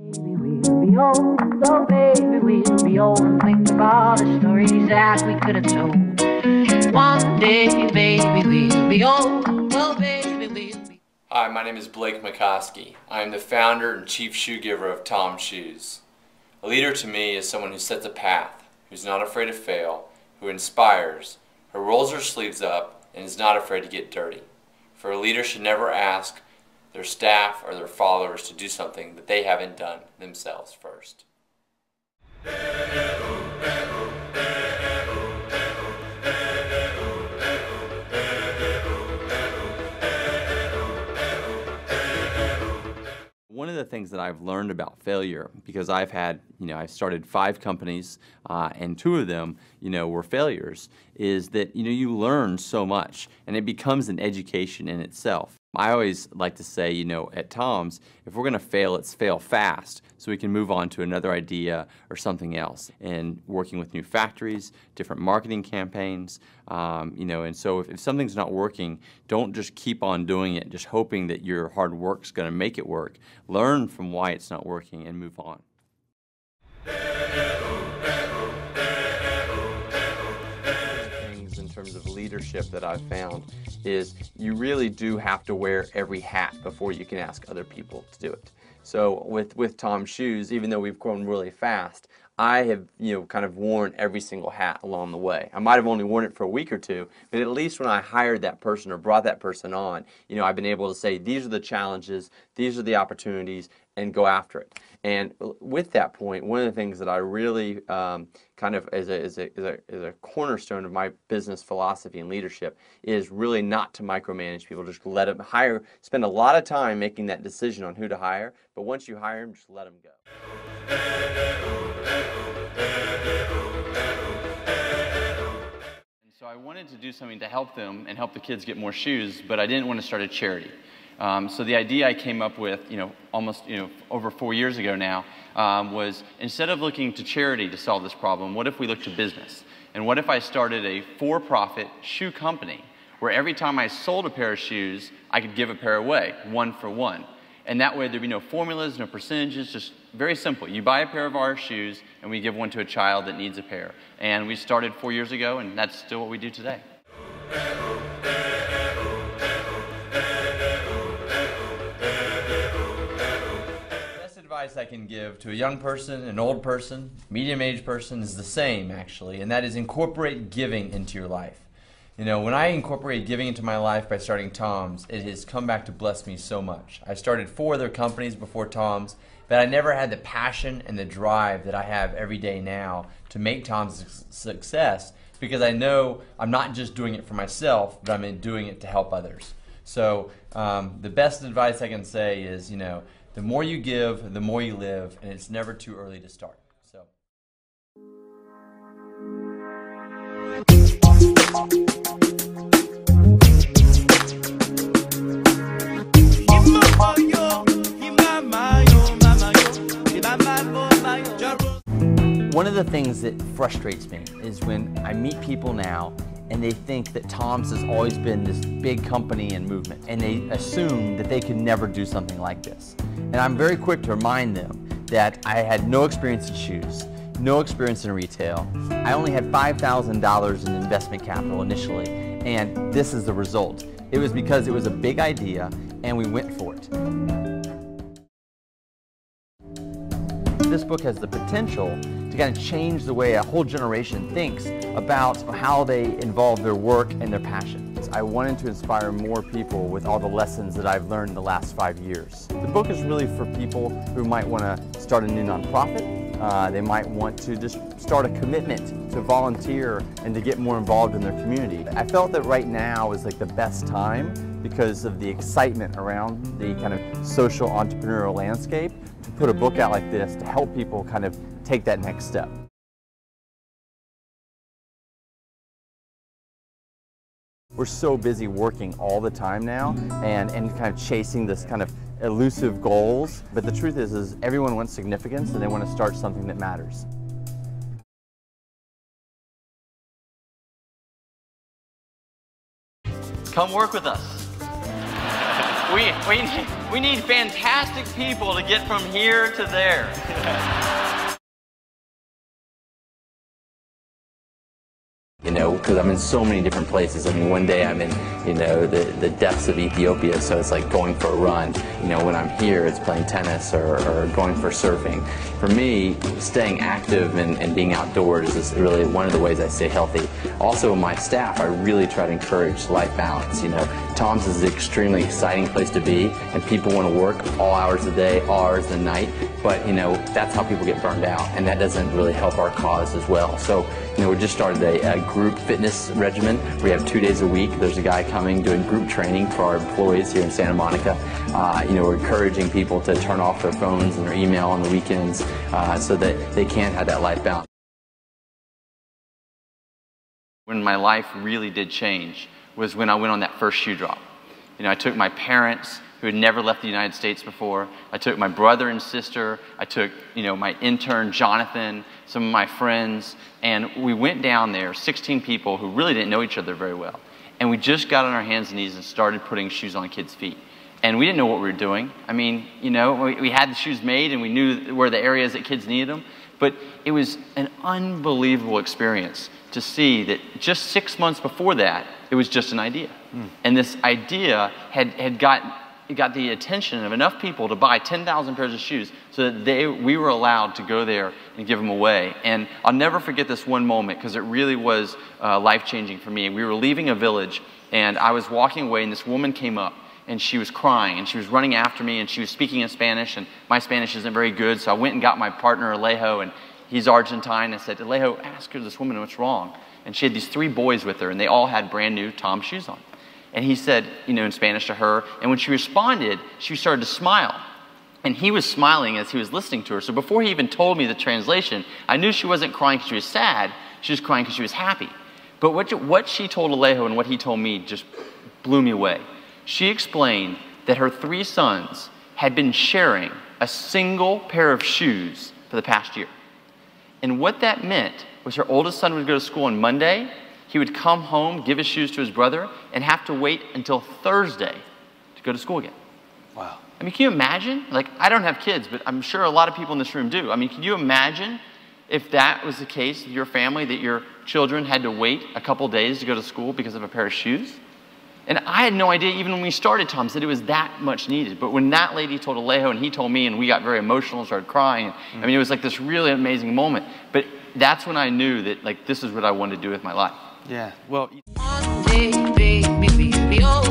Maybe we'll be old, oh baby, we'll be old and think of all the stories that we could have told. One day, baby, we'll be old, oh baby, we'll be... Hi, my name is Mycoskie. I am the founder and chief shoe giver of Tom's Shoes. A leader to me is someone who sets a path, who's not afraid to fail, who inspires, who rolls her sleeves up, and is not afraid to get dirty. For a leader should never ask their staff or their followers to do something that they haven't done themselves first. One of the things that I've learned about failure, because I've had, I started 5 companies and 2 of them, were failures, is that, you learn so much and it becomes an education in itself. I always like to say, at Tom's, if we're going to fail, let's fail fast so we can move on to another idea or something else. And working with new factories, different marketing campaigns, and so if something's not working, don't just keep on doing it, just hoping that your hard work's going to make it work. Learn from why it's not working and move on. In terms of leadership that I've found is you really do have to wear every hat before you can ask other people to do it. So with Tom's Shoes, even though we've grown really fast, I have kind of worn every single hat along the way. I might have only worn it for a week or 2, but at least when I hired that person or brought that person on, I've been able to say these are the challenges, these are the opportunities, and go after it. And with that point, one of the things that I really kind of is a cornerstone of my business philosophy and leadership is really not to micromanage people. Just let them hire, spend a lot of time making that decision on who to hire, but once you hire them, just let them go. So I wanted to do something to help them and help the kids get more shoes, but I didn't want to start a charity. So the idea I came up with, almost, over 4 years ago now, was instead of looking to charity to solve this problem, what if we looked to business? And what if I started a for-profit shoe company where every time I sold a pair of shoes, I could give a pair away, 1 for 1. And that way there'd be no formulas, no percentages, just very simple. You buy a pair of our shoes and we give 1 to a child that needs a pair. And we started 4 years ago and that's still what we do today. Advice I can give to a young person, an old person, medium-aged person is the same actually, and that is incorporate giving into your life. When I incorporated giving into my life by starting Tom's, it has come back to bless me so much. I started 4 other companies before Tom's, but I never had the passion and the drive that I have every day now to make Tom's a success, because I know I'm not just doing it for myself, but I'm doing it to help others. So the best advice I can say is, the more you give, the more you live, and it's never too early to start. So. One of the things that frustrates me is when I meet people now and they think that Tom's has always been this big company and movement, and they assume that they can never do something like this. And I'm very quick to remind them that I had no experience in shoes, no experience in retail. I only had $5,000 in investment capital initially, and this is the result. It was because it was a big idea and we went for it. This book has the potential to kind of change the way a whole generation thinks about how they involve their work and their passions. I wanted to inspire more people with all the lessons that I've learned in the last 5 years. The book is really for people who might want to start a new nonprofit. They might want to just start a commitment to volunteer and to get more involved in their community. I felt that right now is like the best time because of the excitement around the kind of social entrepreneurial landscape to put a book out like this to help people kind of take that next step. We're so busy working all the time now and kind of chasing this kind of elusive goals, but the truth is everyone wants significance and they want to start something that matters. Come work with us. we need fantastic people to get from here to there. You know, because I'm in so many different places. I mean, one day I'm in, you know, the depths of Ethiopia, so it's like going for a run. You know, when I'm here, it's playing tennis or going for surfing. For me, staying active and being outdoors is really one of the ways I stay healthy. Also, my staff, I really try to encourage life balance. You know, Tom's is an extremely exciting place to be, and people want to work all hours of the day, all hours of the night, but, you know, that's how people get burned out, and that doesn't really help our cause as well. So, you know, we just started a group fitness regimen. We have 2 days a week. There's a guy coming doing group training for our employees here in Santa Monica. You know, we're encouraging people to turn off their phones and their email on the weekends so that they can have that life balance. When my life really did change was when I went on that first shoe drop. You know, I took my parents, who had never left the United States before. I took my brother and sister. I took, you know, my intern, Jonathan, some of my friends, and we went down there, 16 people who really didn't know each other very well. And we just got on our hands and knees and started putting shoes on kids' feet. And we didn't know what we were doing. I mean, you know, we had the shoes made and we knew where the areas that kids needed them. But it was an unbelievable experience to see that just 6 months before that, it was just an idea. And this idea had got the attention of enough people to buy 10,000 pairs of shoes so that we were allowed to go there and give them away. And I'll never forget this one moment because it really was life-changing for me. We were leaving a village and I was walking away and this woman came up and she was crying and she was running after me and she was speaking in Spanish and my Spanish isn't very good, so I went and got my partner Alejo, and he's Argentine. I said, Alejo, ask her, this woman, what's wrong? And she had these 3 boys with her and they all had brand new Tom shoes on. And he said, you know, in Spanish to her, and when she responded, she started to smile. And he was smiling as he was listening to her. So before he even told me the translation, I knew she wasn't crying because she was sad, she was crying because she was happy. But what she told Alejo and what he told me just blew me away. She explained that her 3 sons had been sharing a single pair of shoes for the past year. And what that meant was her oldest son would go to school on Monday, he would come home, give his shoes to his brother, and have to wait until Thursday to go to school again. Wow. I mean, can you imagine? Like, I don't have kids, but I'm sure a lot of people in this room do. I mean, can you imagine if that was the case with your family, that your children had to wait a couple days to go to school because of a pair of shoes? And I had no idea, even when we started Tom's, that it was that much needed. But when that lady told Alejo and he told me and we got very emotional and started crying, I mean, it was like this really amazing moment. But that's when I knew that, like, this is what I wanted to do with my life. Yeah, well... One day, baby, we'll be old.